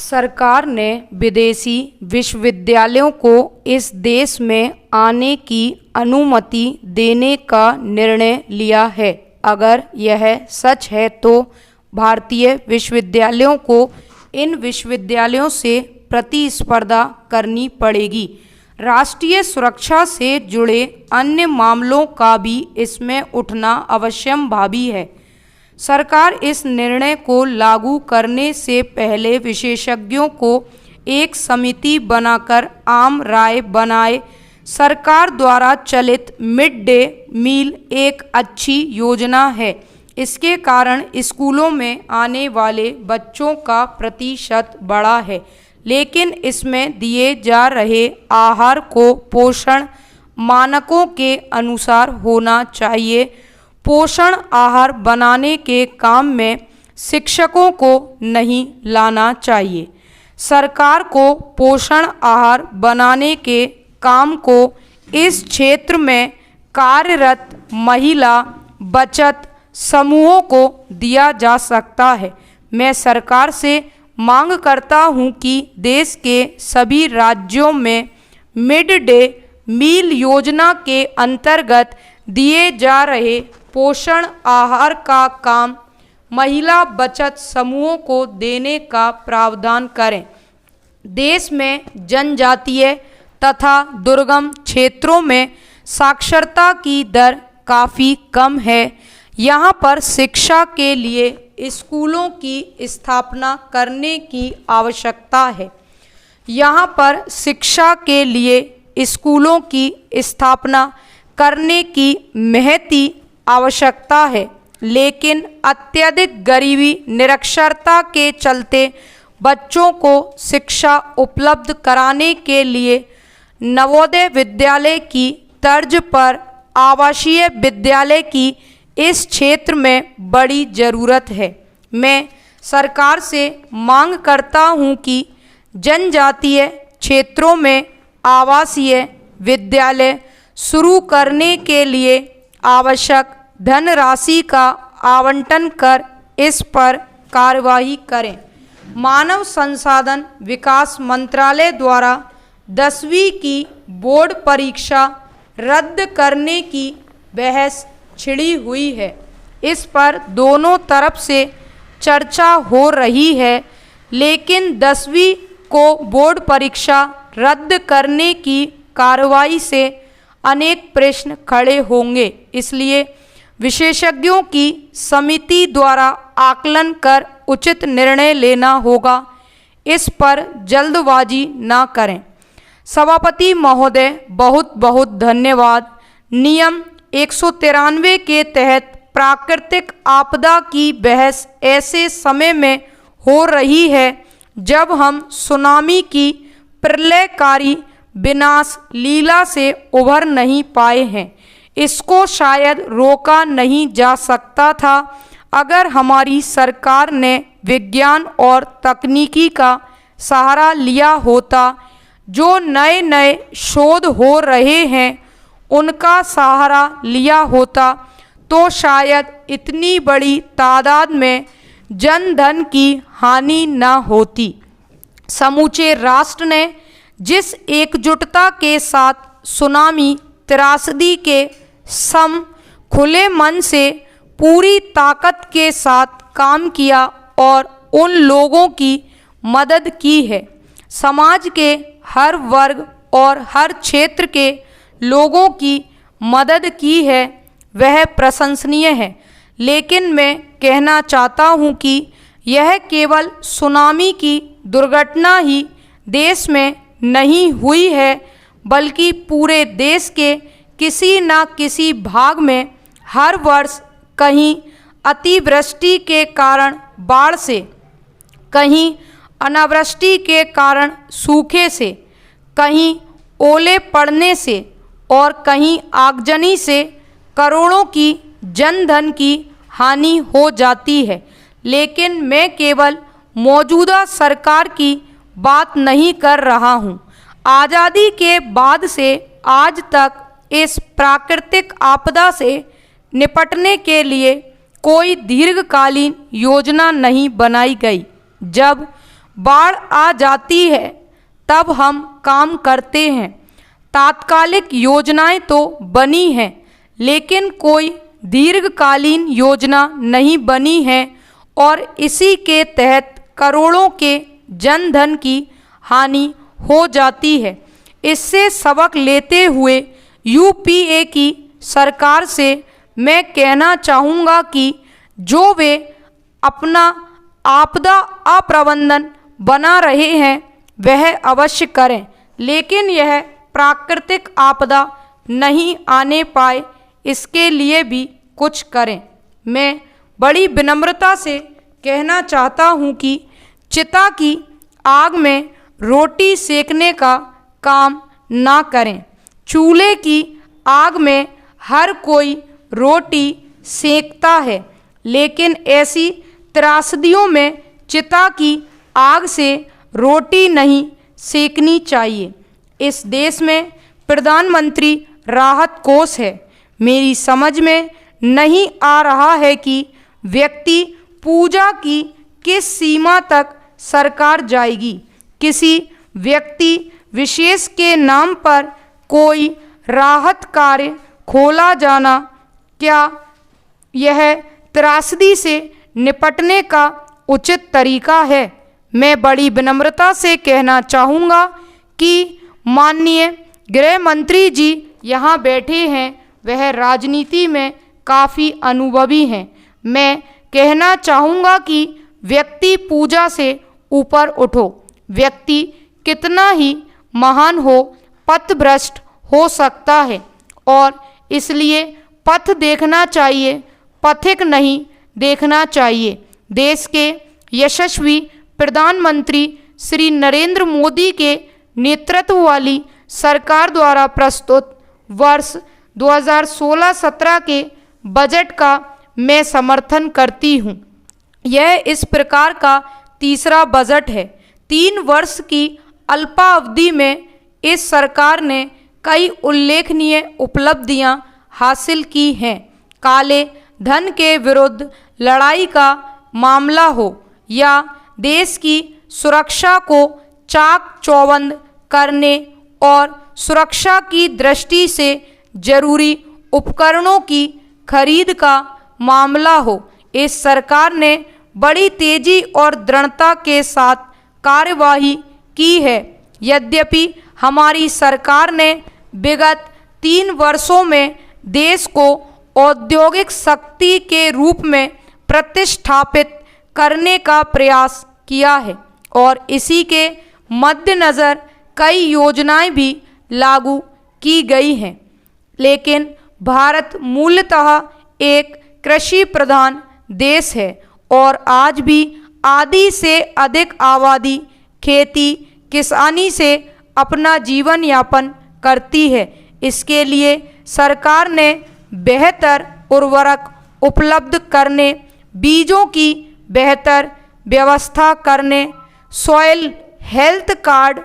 सरकार ने विदेशी विश्वविद्यालयों को इस देश में आने की अनुमति देने का निर्णय लिया है। अगर यह सच है तो भारतीय विश्वविद्यालयों को इन विश्वविद्यालयों से प्रतिस्पर्धा करनी पड़ेगी। राष्ट्रीय सुरक्षा से जुड़े अन्य मामलों का भी इसमें उठना अवश्यंभावी है। सरकार इस निर्णय को लागू करने से पहले विशेषज्ञों को एक समिति बनाकर आम राय बनाए। सरकार द्वारा चलित मिड डे मील एक अच्छी योजना है। इसके कारण स्कूलों में आने वाले बच्चों का प्रतिशत बढ़ा है, लेकिन इसमें दिए जा रहे आहार को पोषण मानकों के अनुसार होना चाहिए। पोषण आहार बनाने के काम में शिक्षकों को नहीं लाना चाहिए। सरकार को पोषण आहार बनाने के काम को इस क्षेत्र में कार्यरत महिला बचत समूहों को दिया जा सकता है। मैं सरकार से मांग करता हूं कि देश के सभी राज्यों में मिड डे मील योजना के अंतर्गत दिए जा रहे पोषण आहार का काम महिला बचत समूहों को देने का प्रावधान करें। देश में जनजातीय तथा दुर्गम क्षेत्रों में साक्षरता की दर काफ़ी कम है। यहाँ पर शिक्षा के लिए स्कूलों की स्थापना करने की आवश्यकता है। यहाँ पर शिक्षा के लिए स्कूलों की स्थापना करने की महती आवश्यकता है, लेकिन अत्यधिक गरीबी निरक्षरता के चलते बच्चों को शिक्षा उपलब्ध कराने के लिए नवोदय विद्यालय की तर्ज पर आवासीय विद्यालय की इस क्षेत्र में बड़ी ज़रूरत है। मैं सरकार से मांग करता हूं कि जनजातीय क्षेत्रों में आवासीय विद्यालय शुरू करने के लिए आवश्यक धनराशि का आवंटन कर इस पर कार्यवाही करें। मानव संसाधन विकास मंत्रालय द्वारा 10वीं की बोर्ड परीक्षा रद्द करने की बहस छिड़ी हुई है। इस पर दोनों तरफ से चर्चा हो रही है, लेकिन 10वीं को बोर्ड परीक्षा रद्द करने की कार्रवाई से अनेक प्रश्न खड़े होंगे। इसलिए विशेषज्ञों की समिति द्वारा आकलन कर उचित निर्णय लेना होगा। इस पर जल्दबाजी ना करें। सभापति महोदय, बहुत बहुत धन्यवाद। नियम 193 के तहत प्राकृतिक आपदा की बहस ऐसे समय में हो रही है जब हम सुनामी की प्रलयकारी विनाश लीला से उभर नहीं पाए हैं। इसको शायद रोका नहीं जा सकता था अगर हमारी सरकार ने विज्ञान और तकनीकी का सहारा लिया होता। जो नए नए शोध हो रहे हैं उनका सहारा लिया होता तो शायद इतनी बड़ी तादाद में जनधन की हानि न होती। समूचे राष्ट्र ने जिस एकजुटता के साथ सुनामी त्रासदी के सम खुले मन से पूरी ताकत के साथ काम किया और उन लोगों की मदद की है, समाज के हर वर्ग और हर क्षेत्र के लोगों की मदद की है, वह प्रशंसनीय है। लेकिन मैं कहना चाहता हूँ कि यह केवल सुनामी की दुर्घटना ही देश में नहीं हुई है, बल्कि पूरे देश के किसी न किसी भाग में हर वर्ष कहीं अतिवृष्टि के कारण बाढ़ से, कहीं अनावृष्टि के कारण सूखे से, कहीं ओले पड़ने से और कहीं आगजनी से करोड़ों की जनधन की हानि हो जाती है। लेकिन मैं केवल मौजूदा सरकार की बात नहीं कर रहा हूँ। आज़ादी के बाद से आज तक इस प्राकृतिक आपदा से निपटने के लिए कोई दीर्घकालीन योजना नहीं बनाई गई। जब बाढ़ आ जाती है तब हम काम करते हैं। तात्कालिक योजनाएं तो बनी हैं, लेकिन कोई दीर्घकालीन योजना नहीं बनी है और इसी के तहत करोड़ों के जनधन की हानि हो जाती है। इससे सबक लेते हुए यूपीए की सरकार से मैं कहना चाहूँगा कि जो वे अपना आपदा अप्रबंधन बना रहे हैं वह अवश्य करें, लेकिन यह प्राकृतिक आपदा नहीं आने पाए इसके लिए भी कुछ करें। मैं बड़ी विनम्रता से कहना चाहता हूँ कि चिता की आग में रोटी सेकने का काम ना करें। चूल्हे की आग में हर कोई रोटी सेकता है, लेकिन ऐसी त्रासदियों में चिता की आग से रोटी नहीं सेकनी चाहिए। इस देश में प्रधानमंत्री राहत कोष है। मेरी समझ में नहीं आ रहा है कि व्यक्ति पूजा की किस सीमा तक सरकार जाएगी। किसी व्यक्ति विशेष के नाम पर कोई राहत कार्य खोला जाना, क्या यह त्रासदी से निपटने का उचित तरीका है? मैं बड़ी विनम्रता से कहना चाहूँगा कि माननीय गृह मंत्री जी यहाँ बैठे हैं, वह राजनीति में काफ़ी अनुभवी हैं। मैं कहना चाहूँगा कि व्यक्ति पूजा से ऊपर उठो। व्यक्ति कितना ही महान हो, पथभ्रष्ट हो सकता है और इसलिए पथ देखना चाहिए, पथिक नहीं देखना चाहिए। देश के यशस्वी प्रधानमंत्री श्री नरेंद्र मोदी के नेतृत्व वाली सरकार द्वारा प्रस्तुत वर्ष 2016-17 के बजट का मैं समर्थन करती हूँ। यह इस प्रकार का तीसरा बजट है। 3 वर्ष की अल्पावधि में इस सरकार ने कई उल्लेखनीय उपलब्धियां हासिल की हैं। काले धन के विरुद्ध लड़ाई का मामला हो या देश की सुरक्षा को चाक चौबंद करने और सुरक्षा की दृष्टि से जरूरी उपकरणों की खरीद का मामला हो, इस सरकार ने बड़ी तेजी और दृढ़ता के साथ कार्यवाही की है। यद्यपि हमारी सरकार ने विगत 3 वर्षों में देश को औद्योगिक शक्ति के रूप में प्रतिष्ठापित करने का प्रयास किया है और इसी के मद्देनज़र कई योजनाएं भी लागू की गई हैं, लेकिन भारत मूलतः एक कृषि प्रधान देश है और आज भी आधी से अधिक आबादी खेती किसानी से अपना जीवन यापन करती है। इसके लिए सरकार ने बेहतर उर्वरक उपलब्ध करने, बीजों की बेहतर व्यवस्था करने, सॉइल हेल्थ कार्ड,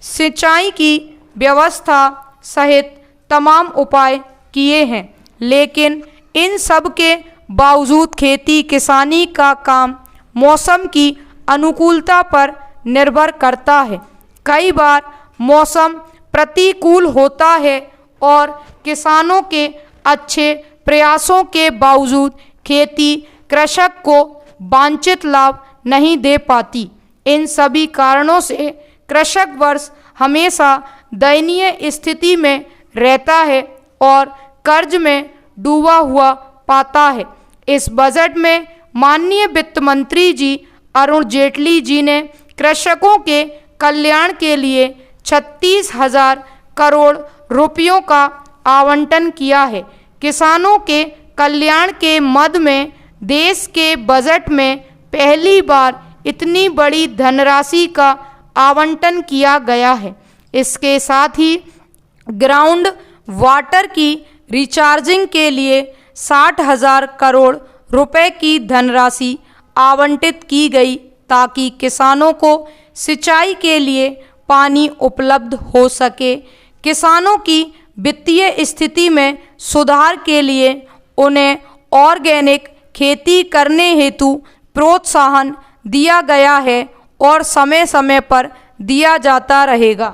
सिंचाई की व्यवस्था सहित तमाम उपाय किए हैं, लेकिन इन सब के बावजूद खेती किसानी का काम मौसम की अनुकूलता पर निर्भर करता है। कई बार मौसम प्रतिकूल होता है और किसानों के अच्छे प्रयासों के बावजूद खेती कृषक को वांछित लाभ नहीं दे पाती। इन सभी कारणों से कृषक वर्ग हमेशा दयनीय स्थिति में रहता है और कर्ज में डूबा हुआ पाता है। इस बजट में माननीय वित्त मंत्री जी अरुण जेटली जी ने कृषकों के कल्याण के लिए 36,000 करोड़ रुपयों का आवंटन किया है। किसानों के कल्याण के मद में देश के बजट में पहली बार इतनी बड़ी धनराशि का आवंटन किया गया है। इसके साथ ही ग्राउंड वाटर की रिचार्जिंग के लिए 60,000 करोड़ रुपए की धनराशि आवंटित की गई ताकि किसानों को सिंचाई के लिए पानी उपलब्ध हो सके। किसानों की वित्तीय स्थिति में सुधार के लिए उन्हें ऑर्गेनिक खेती करने हेतु प्रोत्साहन दिया गया है और समय समय पर दिया जाता रहेगा।